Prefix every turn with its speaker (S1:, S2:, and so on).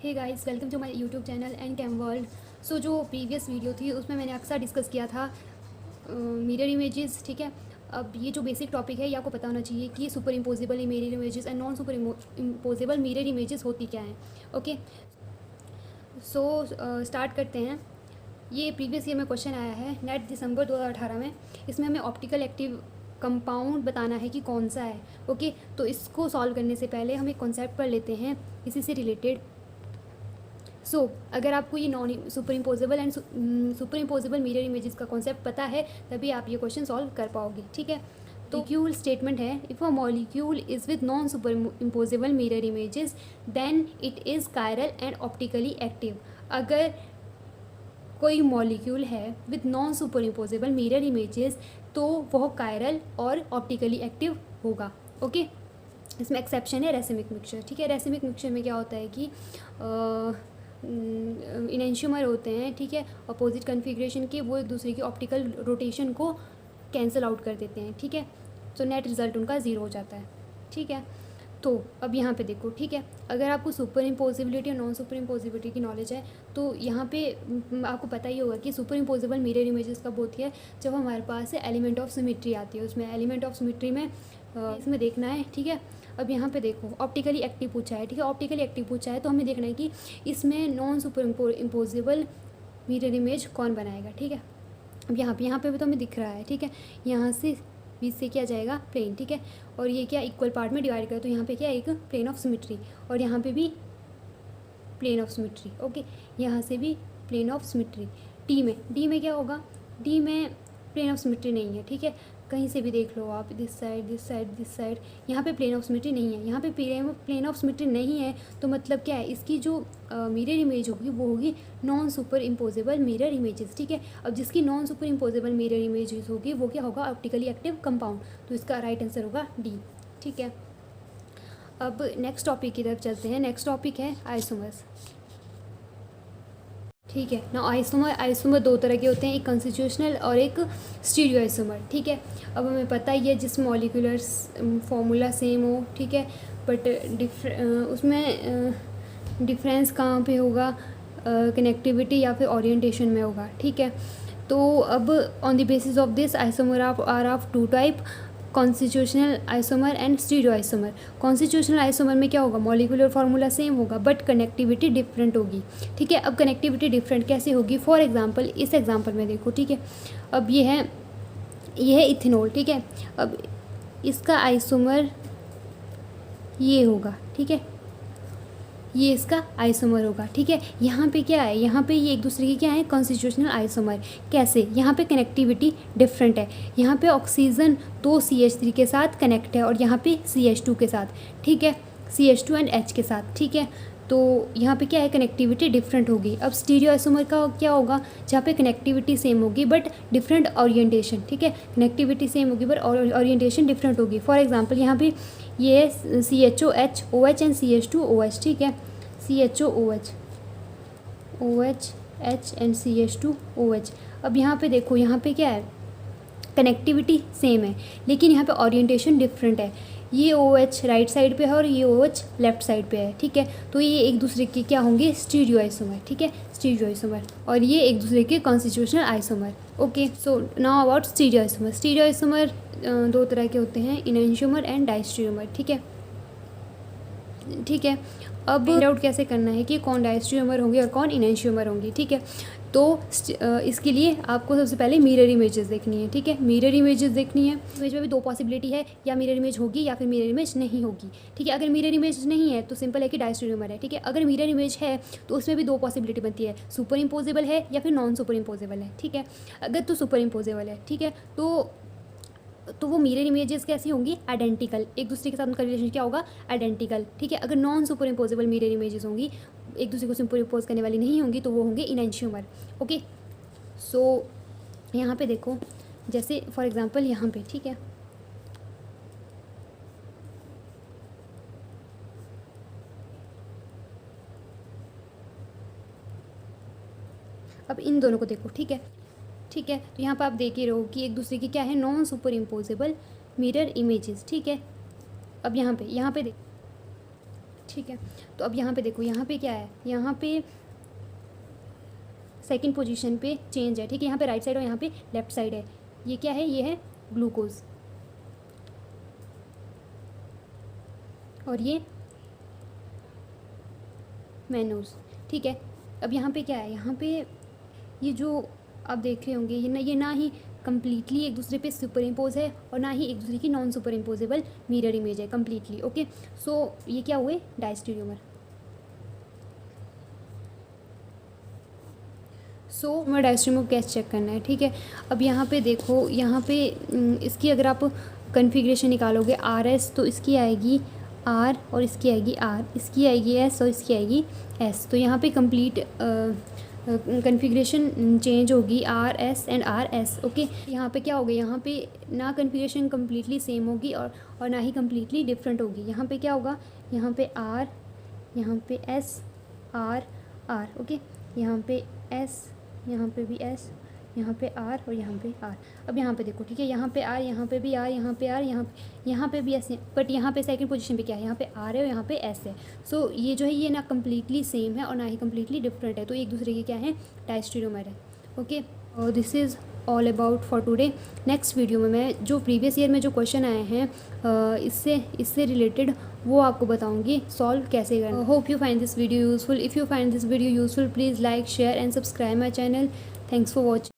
S1: Hey guys, welcome to my YouTube channel and cam world. So जो previous video थी उसमें मैंने अक्सर डिस्कस किया था मिरर इमेजेस। ठीक है, अब ये जो बेसिक टॉपिक है ये आपको पता होना चाहिए कि super imposable mirror images and non super imposable mirror images होती क्या हैं। ओके, सो स्टार्ट करते हैं। ये प्रीवियस ईयर में क्वेश्चन आया है नेट दिसंबर 2018 में। इसमें हमें ऑप्टिकल एक्टिव कंपाउंड बताना है कि कौन सा है। ओके, तो इसको सॉल्व करने से पहले हम एक कॉन्सेप्ट पढ़ लेते हैं इसी से रिलेटेड। अगर आपको ये non super imposable and super imposable mirror images का कॉन्सेप्ट पता है तभी आप ये क्वेश्चन सॉल्व कर पाओगे। ठीक है, तो मॉलिक्यूल स्टेटमेंट है, if a molecule is with non superimposable mirror images then it is chiral and optically active. अगर कोई मॉलिक्यूल है with non superimposable mirror images तो वह कायरल और ऑप्टिकली एक्टिव होगा। ओके, इसमें एक्सेप्शन है रेसिमिक मिक्सचर। ठीक है, रेसिमिक मिक्सचर में क्या होता है कि इनेंशियोमर होते हैं, ठीक है, अपोजिट कन्फिग्रेशन के, वो एक दूसरे की ऑप्टिकल रोटेशन को कैंसिल आउट कर देते हैं। ठीक है, तो नेट रिजल्ट उनका ज़ीरो हो जाता है। ठीक है, तो अब यहाँ पे देखो। ठीक है, अगर आपको सुपर इम्पोजिबिलिटी और नॉन सुपर इम्पोजिबिलिटी की नॉलेज है तो यहाँ पे आपको पता ही होगा कि सुपर इम्पोजिबल मिरर इमेजेस कब होती है, जब हमारे पास एलिमेंट ऑफ सिमेट्री आती है। उसमें एलिमेंट ऑफ सिमेट्री में इसमें देखना है। ठीक है, अब यहाँ पे देखो ऑप्टिकली एक्टिव पूछा है। ठीक है, ऑप्टिकली एक्टिव पूछा है तो हमें देखना है कि इसमें non super imposable mirror image कौन बनाएगा। ठीक है, अब यहाँ पे भी तो हमें दिख रहा है। ठीक है, यहाँ से बीच से क्या जाएगा प्लेन। ठीक है, और ये क्या इक्वल पार्ट में डिवाइड करें तो यहाँ पे क्या एक प्लेन ऑफ सिमेट्री और यहाँ पे भी प्लेन ऑफ सिमेट्री। ओके, यहाँ से भी प्लेन ऑफ सिमेट्री। डी में क्या होगा, डी में प्लेन ऑफ सिमेट्री नहीं है। ठीक है, कहीं से भी देख लो आप, this side this side this side, यहाँ पे प्लेन ऑफ सिमेट्री नहीं है। यहाँ पे प्लेन ऑफ सिमेट्री नहीं है तो मतलब क्या है, इसकी जो मिरर इमेज होगी वो होगी non superimposable mirror images. ठीक है, अब जिसकी non superimposable mirror images होगी वो क्या होगा, ऑप्टिकली एक्टिव कंपाउंड। तो इसका राइट आंसर होगा डी। ठीक है, अब नेक्स्ट टॉपिक की तरफ चलते हैं। नेक्स्ट टॉपिक है आइसोमर्स। ठीक है ना, आइसोमर दो तरह के होते हैं, एक कॉन्स्टिट्यूशनल और एक स्टीरियो आइसोमर। ठीक है, अब हमें पता ही है जिस मॉलिक्यूलर फॉर्मूला सेम हो। ठीक है, बट उसमें डिफरेंस कहाँ पे होगा, कनेक्टिविटी या फिर ओरिएंटेशन में होगा। ठीक है, तो अब on the basis of this isomer are of two type, constitutional isomer and stereoisomer. Constitutional isomer में क्या होगा, मॉलिक्यूलर फार्मूला सेम होगा बट कनेक्टिविटी डिफरेंट होगी। ठीक है, अब कनेक्टिविटी डिफरेंट कैसे होगी, फॉर एग्जांपल इस एग्जांपल में देखो। ठीक है, अब ये है इथेनॉल। ठीक है, अब इसका आइसोमर ये होगा। ठीक है, ये इसका आइसोमर होगा। ठीक है, यहाँ पे क्या है, यहाँ पे ये एक दूसरे के क्या है, कॉन्स्टिट्यूशनल आइसोमर। कैसे, यहाँ पे कनेक्टिविटी डिफरेंट है। यहाँ पे ऑक्सीजन तो CH3 के साथ कनेक्ट है और यहाँ पे CH2 के साथ। ठीक है, CH2 एंड H के साथ। ठीक है, तो यहाँ पे क्या है, कनेक्टिविटी डिफरेंट होगी। अब स्टीरियो आइसोमर का क्या होगा, जहाँ पे कनेक्टिविटी सेम होगी बट डिफरेंट ओरिएंटेशन। ठीक है, कनेक्टिविटी सेम होगी बट ओरिएंटेशन डिफरेंट होगी। फॉर एग्जांपल यहाँ पे ये है CHOH OH एंड CH2OH। ठीक है, CHOOH OH H and CH2OH। अब यहाँ पे देखो, यहाँ पे क्या है, कनेक्टिविटी सेम है लेकिन यहाँ पे ओरिएंटेशन डिफरेंट है। ये OH राइट साइड पे है और ये OH लेफ्ट साइड पे है। ठीक है, तो ये एक दूसरे के क्या होंगे, स्टीरियो आइसोमर। ठीक है, स्टीरियो आइसोमर, और ये एक दूसरे के constitutional isomer. Okay, so now about stereo isomer. Stereo isomer दो तरह के होते हैं, इनैंशियोमर एंड डायस्ट्रियोमर। ठीक है, ठीक है, अब फाइंड आउट कैसे करना है कि कौन डायस्ट्रियोमर होंगे और कौन इनैंशियोमर होंगी। ठीक है, तो इसके लिए आपको सबसे पहले मिरर इमेजेस देखनी है। ठीक है, मिरर इमेजेस देखनी है। इमेज में भी दो पॉसिबिलिटी है, या मिरर इमेज होगी या फिर मिरर इमेज नहीं होगी। ठीक है, अगर मिरर इमेज नहीं है तो सिंपल है कि डायस्ट्रियोमर है। ठीक है, अगर मिरर इमेज है तो उसमें भी दो पॉसिबिलिटी बनती है, सुपर इम्पोजेबल है या फिर नॉन सुपर इम्पोजेबल है। ठीक है, अगर तो सुपर इम्पोजेबल है, ठीक है, तो वो मिरर इमेजेस कैसी होंगी, आइडेंटिकल, एक दूसरे के साथ उनका रिलेशन क्या होगा, आइडेंटिकल। ठीक है, अगर non superimposable mirror images होंगी, एक दूसरे को सुपर इम्पोज करने वाली नहीं होंगी, तो वो होंगे इनैंशियोमर। ओके, सो यहाँ पे देखो, जैसे फॉर एग्जांपल यहाँ पे। ठीक है, अब इन दोनों को देखो। ठीक है, ठीक है, तो यहाँ पर आप देख ही रहो कि एक दूसरे की क्या है, non superimposable mirror images. ठीक है, अब यहाँ पे ठीक है। तो अब यहाँ पे देखो, यहाँ पे क्या है, यहाँ पे सेकंड पोजीशन पे चेंज है, ठीक है। यहाँ पे राइट साइड और यहाँ पे लेफ्ट साइड है। ये क्या है, ये है ग्लूकोज और ये मैनोज, ठीक है। अब यहाँ पे क्या है, यहाँ पे ये जो आप देख रहे होंगे, ये ना ही कम्प्लीटली एक दूसरे पे सुपर इम्पोज है और ना ही एक दूसरे की non superimposable mirror image है कम्प्लीटली, ओके। सो ये क्या हुए, डायस्टेरियोमर। सो हमें डायस्टेरियोमर को कैसे चेक करना है, ठीक है। अब यहाँ पे देखो, यहाँ पे इसकी अगर आप कन्फिग्रेशन निकालोगे RS, तो इसकी आएगी R और इसकी आएगी R, इसकी आएगी S और इसकी आएगी S। तो यहाँ पे कंप्लीट कन्फिग्रेशन चेंज होगी RS एंड RS, ओके। यहाँ पे क्या होगा, यहाँ पे ना कन्फिग्रेशन कम्प्लीटली सेम होगी और ना ही कम्प्लीटली डिफरेंट होगी। यहाँ पे क्या होगा, यहाँ पे R, यहाँ पे S, R, R, ओके। यहाँ पे S, यहाँ पे भी S, यहाँ पे R और यहाँ पे R। अब यहाँ पे देखो, ठीक है, यहाँ पे R, यहाँ पे भी R, यहाँ पे R, यहाँ पे भी S है, बट यहाँ पे सेकंड पोजीशन पे क्या है, यहाँ पे R है और यहाँ पे S है। सो ये जो है, ये ना कम्प्लीटली सेम है और ना ही कम्प्लीटली डिफरेंट है, तो एक दूसरे के क्या है, डायस्टेरियोमर है, ओके। और this is all about for today. Next video में मैं जो प्रीवियस ईयर में जो क्वेश्चन आए हैं इससे रिलेटेड वो आपको बताऊंगी सॉल्व कैसे करना। Hope you find this video useful. If you find this video useful, please like, share and subscribe my channel. Thanks for watching.